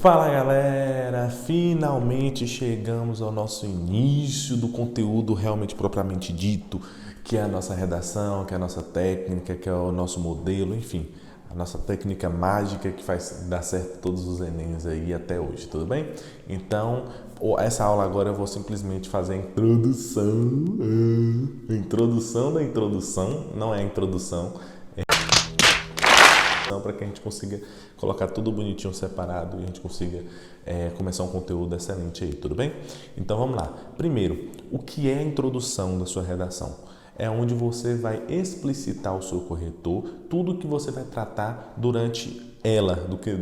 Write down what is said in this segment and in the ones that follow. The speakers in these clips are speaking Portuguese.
Fala galera, finalmente chegamos ao nosso início do conteúdo realmente propriamente dito, que é a nossa redação, que é a nossa técnica, que é o nosso modelo, enfim, a nossa técnica mágica que faz dar certo todos os Enems aí até hoje, tudo bem? Então, essa aula agora eu vou simplesmente fazer a introdução da introdução, não é a introdução, para que a gente consiga colocar tudo bonitinho separado e a gente consiga começar um conteúdo excelente aí, tudo bem? Então vamos lá. Primeiro, o que é a introdução da sua redação? É onde você vai explicitar ao seu corretor tudo que você vai tratar durante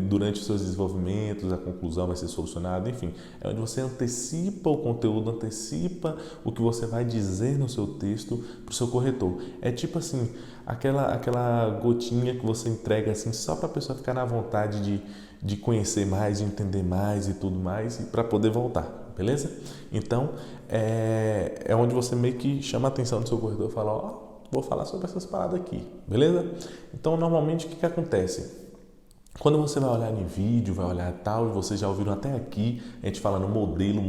durante os seus desenvolvimentos, a conclusão vai ser solucionada, enfim. É onde você antecipa o conteúdo, antecipa o que você vai dizer no seu texto para o seu corretor. É tipo assim, aquela gotinha que você entrega assim só para a pessoa ficar na vontade de conhecer mais, de entender mais e tudo mais, e para poder voltar, beleza? Então, é onde você meio que chama a atenção do seu corretor e fala, vou falar sobre essas paradas aqui, beleza? Então, normalmente, o que acontece? Quando você vai olhar em vídeo, vai olhar tal, e vocês já ouviram até aqui, a gente falando modelo,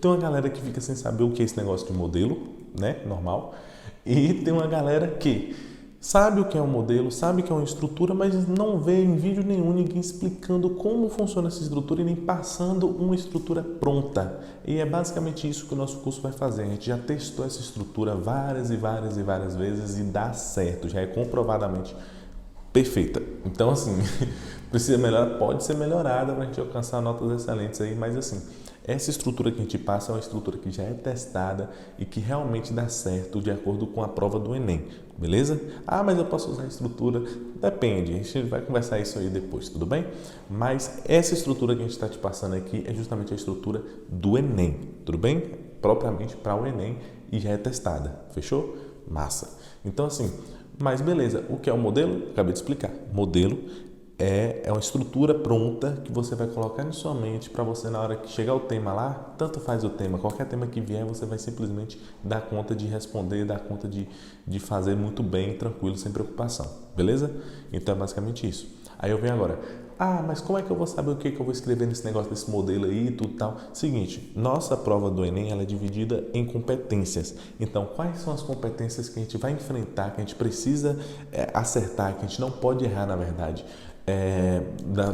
tem uma galera que fica sem saber o que é esse negócio de modelo, né, normal, e tem uma galera que sabe o que é um modelo, sabe o que é uma estrutura, mas não vê em vídeo nenhum ninguém explicando como funciona essa estrutura e nem passando uma estrutura pronta. E é basicamente isso que o nosso curso vai fazer. A gente já testou essa estrutura várias vezes e dá certo, já é comprovadamente perfeita. Então, assim, pode ser melhorada para a gente alcançar notas excelentes aí, mas assim, essa estrutura que a gente passa é uma estrutura que já é testada e que realmente dá certo de acordo com a prova do Enem, beleza? Mas eu posso usar a estrutura? Depende, a gente vai conversar isso aí depois, tudo bem? Mas essa estrutura que a gente está te passando aqui é justamente a estrutura do Enem, tudo bem? Propriamente para o Enem e já é testada, fechou? Massa! Então, assim, mas beleza, o que é o modelo? Acabei de explicar. Modelo é uma estrutura pronta que você vai colocar em sua mente para você, na hora que chegar o tema lá, tanto faz o tema, qualquer tema que vier, você vai simplesmente dar conta de responder, dar conta de fazer muito bem, tranquilo, sem preocupação. Beleza? Então é basicamente isso. Aí eu venho agora. Mas como é que eu vou saber o que eu vou escrever nesse negócio desse modelo aí e tudo tal? Seguinte, nossa prova do Enem ela é dividida em competências. Então, quais são as competências que a gente vai enfrentar, que a gente precisa acertar, que a gente não pode errar, na verdade,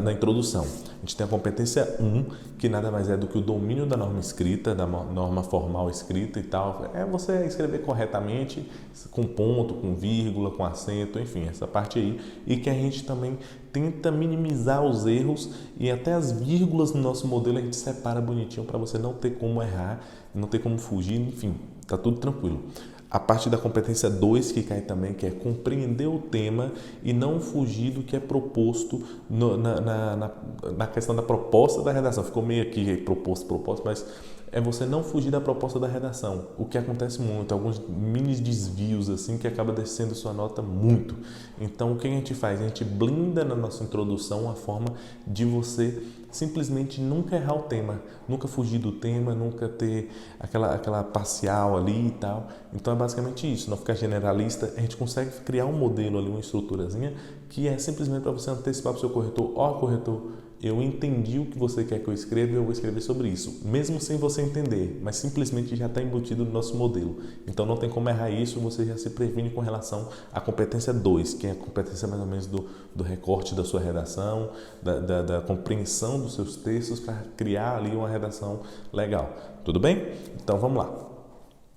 na introdução? A gente tem a competência 1, que nada mais é do que o domínio da norma escrita, da norma formal escrita e tal. É você escrever corretamente, com ponto, com vírgula, com acento, enfim, essa parte aí. E que a gente também tenta minimizar os erros e até as vírgulas no nosso modelo a gente separa bonitinho para você não ter como errar, não ter como fugir, enfim, tá tudo tranquilo. A parte da competência 2 que cai também, que é compreender o tema e não fugir do que é proposto na questão da proposta da redação. Ficou meio aqui proposto, mas é você não fugir da proposta da redação. O que acontece muito, alguns mini desvios assim que acaba descendo sua nota muito. Então, o que a gente faz? A gente blinda na nossa introdução a forma de você simplesmente nunca errar o tema, nunca fugir do tema, nunca ter aquela parcial ali e tal. Então é basicamente isso, não ficar generalista. A gente consegue criar um modelo ali, uma estruturazinha que é simplesmente para você antecipar para o seu corretor: corretor, eu entendi o que você quer que eu escreva e eu vou escrever sobre isso, mesmo sem você entender, mas simplesmente já está embutido no nosso modelo. Então não tem como errar isso, você já se previne com relação à competência 2, que é a competência mais ou menos do recorte da sua redação, da compreensão dos seus textos para criar ali uma redação legal. Tudo bem? Então vamos lá.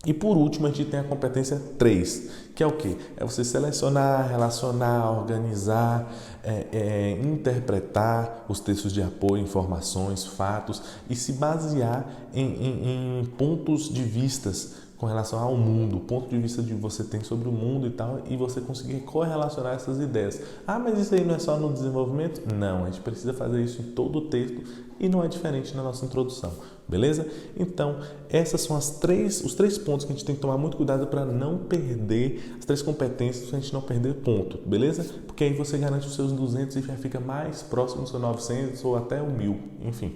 E por último, a gente tem a competência 3, que é o quê? É você selecionar, relacionar, organizar, interpretar os textos de apoio, informações, fatos e se basear em pontos de vistas com relação ao mundo, o ponto de vista que você tem sobre o mundo e tal, e você conseguir correlacionar essas ideias. Mas isso aí não é só no desenvolvimento? Não, a gente precisa fazer isso em todo o texto e não é diferente na nossa introdução, beleza? Então, essas são os três pontos que a gente tem que tomar muito cuidado para não perder, as 3 competências para a gente não perder ponto, beleza? Porque aí você garante os seus 200 e já fica mais próximo do seu 900 ou até o 1000, enfim.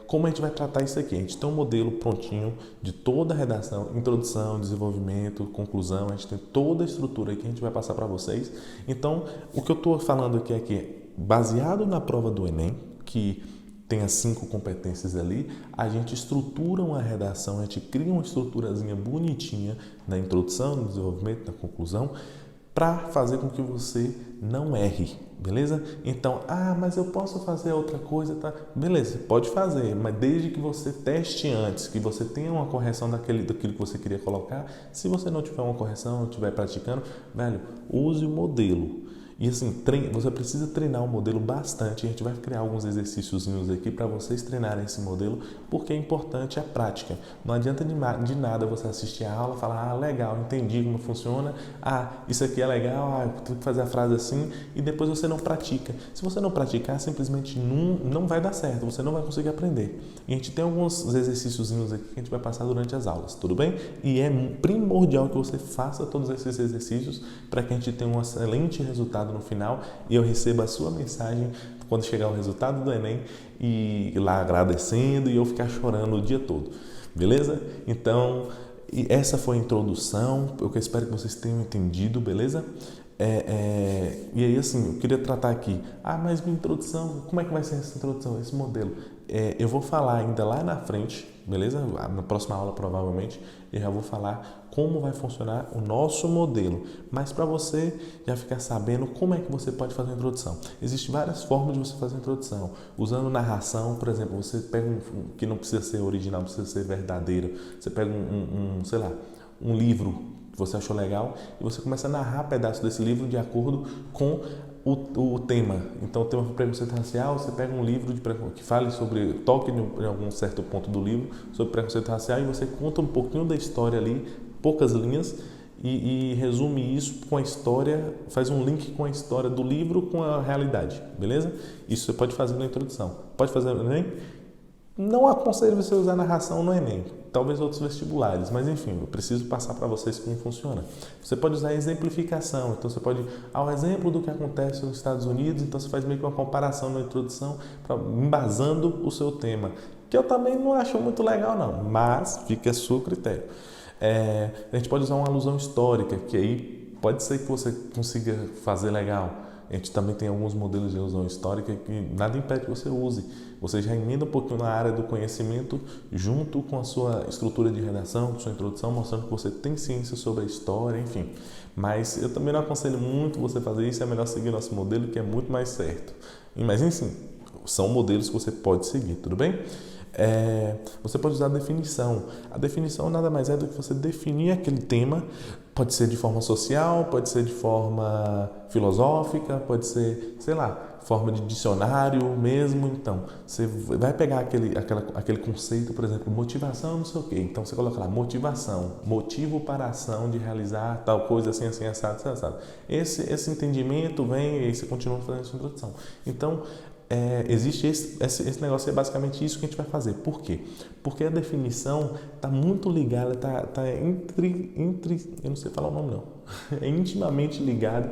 Como a gente vai tratar isso aqui? A gente tem um modelo prontinho de toda a redação, introdução, desenvolvimento, conclusão, a gente tem toda a estrutura aqui que a gente vai passar para vocês. Então, o que eu estou falando aqui é que baseado na prova do Enem, que tem as 5 competências ali, a gente estrutura uma redação, a gente cria uma estruturazinha bonitinha na introdução, no desenvolvimento, na conclusão, para fazer com que você não erre, beleza? Então, mas eu posso fazer outra coisa, tá? Beleza, pode fazer, mas desde que você teste antes, que você tenha uma correção daquilo que você queria colocar. Se você não tiver uma correção, não estiver praticando, velho, use o modelo. E assim, você precisa treinar o modelo bastante. A gente vai criar alguns exercíciozinhos aqui para vocês treinarem esse modelo, porque é importante a prática. Não adianta de nada você assistir a aula e falar, legal, entendi como funciona, isso aqui é legal, eu tenho que fazer a frase assim, e depois você não pratica. Se você não praticar, simplesmente não vai dar certo, você não vai conseguir aprender. E a gente tem alguns exercíciozinhos aqui que a gente vai passar durante as aulas, tudo bem? E é primordial que você faça todos esses exercícios para que a gente tenha um excelente resultado no final e eu receba a sua mensagem quando chegar o resultado do Enem e lá agradecendo e eu ficar chorando o dia todo, beleza? Então, essa foi a introdução, eu espero que vocês tenham entendido, beleza? E aí assim, eu queria tratar aqui, mas minha introdução, como é que vai ser essa introdução, esse modelo? Eu vou falar ainda lá na frente, beleza? Na próxima aula provavelmente, eu já vou falar como vai funcionar o nosso modelo, mas para você já ficar sabendo como é que você pode fazer a introdução. Existem várias formas de você fazer a introdução, usando narração, por exemplo, você pega que não precisa ser original, precisa ser verdadeiro, você pega sei lá, um livro que você achou legal e você começa a narrar pedaços desse livro de acordo com o tema. Então, o tema foi preconceito racial, você pega um livro que fale sobre, toque em algum certo ponto do livro sobre preconceito racial e você conta um pouquinho da história ali, poucas linhas, e resume isso com a história, faz um link com a história do livro com a realidade, beleza? Isso você pode fazer na introdução. Pode fazer no Enem? Não aconselho você usar narração no Enem, talvez outros vestibulares, mas enfim, eu preciso passar para vocês como funciona. Você pode usar exemplificação, então você pode, ao exemplo do que acontece nos Estados Unidos, então você faz meio que uma comparação na introdução, embasando o seu tema, que eu também não acho muito legal não, mas fica a seu critério. A gente pode usar uma alusão histórica, que aí pode ser que você consiga fazer legal. A gente também tem alguns modelos de alusão histórica que nada impede que você use. Você já emenda um pouquinho na área do conhecimento junto com a sua estrutura de redação, com sua introdução, mostrando que você tem ciência sobre a história, enfim. Mas eu também não aconselho muito você fazer isso, é melhor seguir nosso modelo, que é muito mais certo. Mas enfim, são modelos que você pode seguir, tudo bem? Você pode usar a definição. A definição nada mais é do que você definir aquele tema. Pode ser de forma social, pode ser de forma filosófica, pode ser, sei lá, forma de dicionário mesmo. Então, você vai pegar aquele conceito, por exemplo, motivação, não sei o quê. Então, você coloca lá, motivação, motivo para a ação de realizar tal coisa assim, assim, assado, assado. Esse entendimento vem e aí você continua fazendo essa introdução. Então, existe esse negócio, é basicamente isso que a gente vai fazer. Por quê? Porque a definição está muito ligada, está entre, eu não sei falar o nome não, é intimamente ligado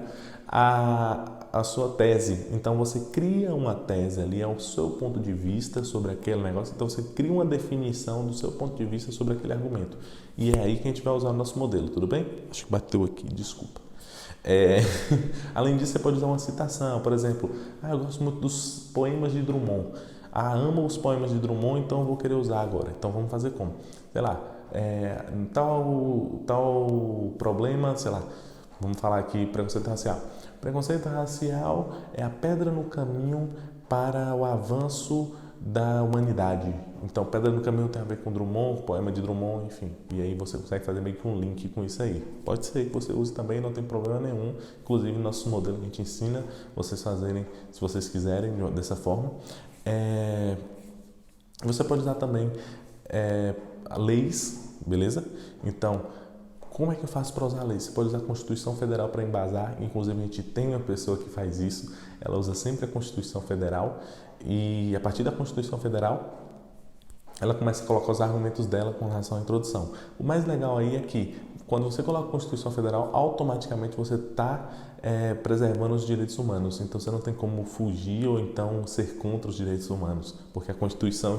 à sua tese. Então você cria uma tese ali, é o seu ponto de vista sobre aquele negócio, então você cria uma definição do seu ponto de vista sobre aquele argumento. E é aí que a gente vai usar o nosso modelo, tudo bem? Acho que bateu aqui, desculpa. Além disso, você pode usar uma citação, por exemplo, eu gosto muito dos poemas de Drummond. Amo os poemas de Drummond, então eu vou querer usar agora. Então vamos fazer como? Sei lá, tal problema, sei lá, vamos falar aqui preconceito racial. Preconceito racial é a pedra no caminho para o avanço da humanidade. Então, Pedra no Caminho tem a ver com Drummond, poema de Drummond, enfim. E aí você consegue fazer meio que um link com isso aí. Pode ser que você use também, não tem problema nenhum. Inclusive, nosso modelo que a gente ensina vocês fazerem, se vocês quiserem, dessa forma. Você pode usar também leis, beleza? Então, como é que eu faço para usar leis? Você pode usar a Constituição Federal para embasar. Inclusive, a gente tem uma pessoa que faz isso. Ela usa sempre a Constituição Federal. E a partir da Constituição Federal, ela começa a colocar os argumentos dela com relação à introdução. O mais legal aí é que, quando você coloca a Constituição Federal, automaticamente você está preservando os direitos humanos. Então, você não tem como fugir ou então ser contra os direitos humanos, porque a Constituição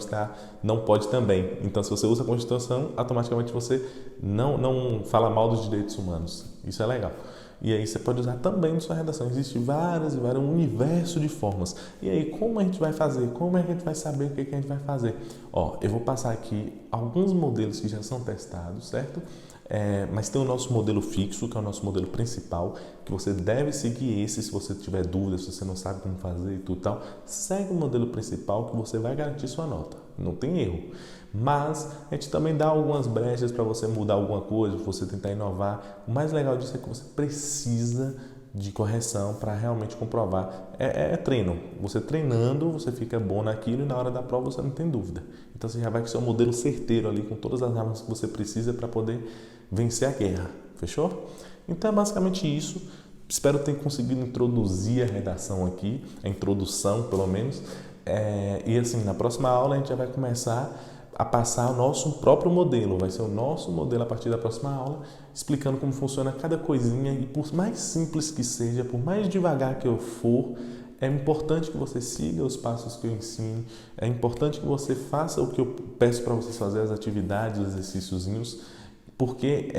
não pode também. Então, se você usa a Constituição, automaticamente você não fala mal dos direitos humanos. Isso é legal. E aí você pode usar também na sua redação. Existe várias um universo de formas. E aí, como a gente vai fazer? Como é que a gente vai saber o que a gente vai fazer? Ó, eu vou passar aqui alguns modelos que já são testados, certo? Mas tem o nosso modelo fixo, que é o nosso modelo principal, que você deve seguir esse se você tiver dúvidas, se você não sabe como fazer e tudo tal. Segue o modelo principal que você vai garantir sua nota. Não tem erro. Mas a gente também dá algumas brechas para você mudar alguma coisa, para você tentar inovar. O mais legal disso é que você precisa de correção para realmente comprovar. É treino. Você treinando, você fica bom naquilo e na hora da prova você não tem dúvida. Então você já vai com o seu modelo certeiro ali, com todas as armas que você precisa para poder vencer a guerra. Fechou? Então é basicamente isso. Espero ter conseguido introduzir a redação aqui, a introdução pelo menos. E assim, na próxima aula a gente já vai começar a passar o nosso próprio modelo. Vai ser o nosso modelo a partir da próxima aula, explicando como funciona cada coisinha. E por mais simples que seja, por mais devagar que eu for, é importante que você siga os passos que eu ensino. É importante que você faça o que eu peço para vocês fazer, as atividades, os exercíciozinhos, porque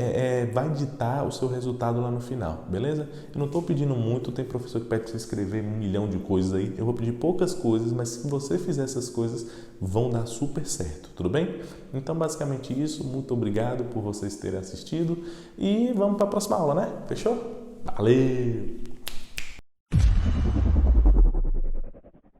vai ditar o seu resultado lá no final, beleza? Eu não estou pedindo muito, tem professor que pede para você escrever 1 milhão de coisas aí, eu vou pedir poucas coisas, mas se você fizer essas coisas, vão dar super certo, tudo bem? Então, basicamente isso, muito obrigado por vocês terem assistido e vamos para a próxima aula, né? Fechou? Valeu!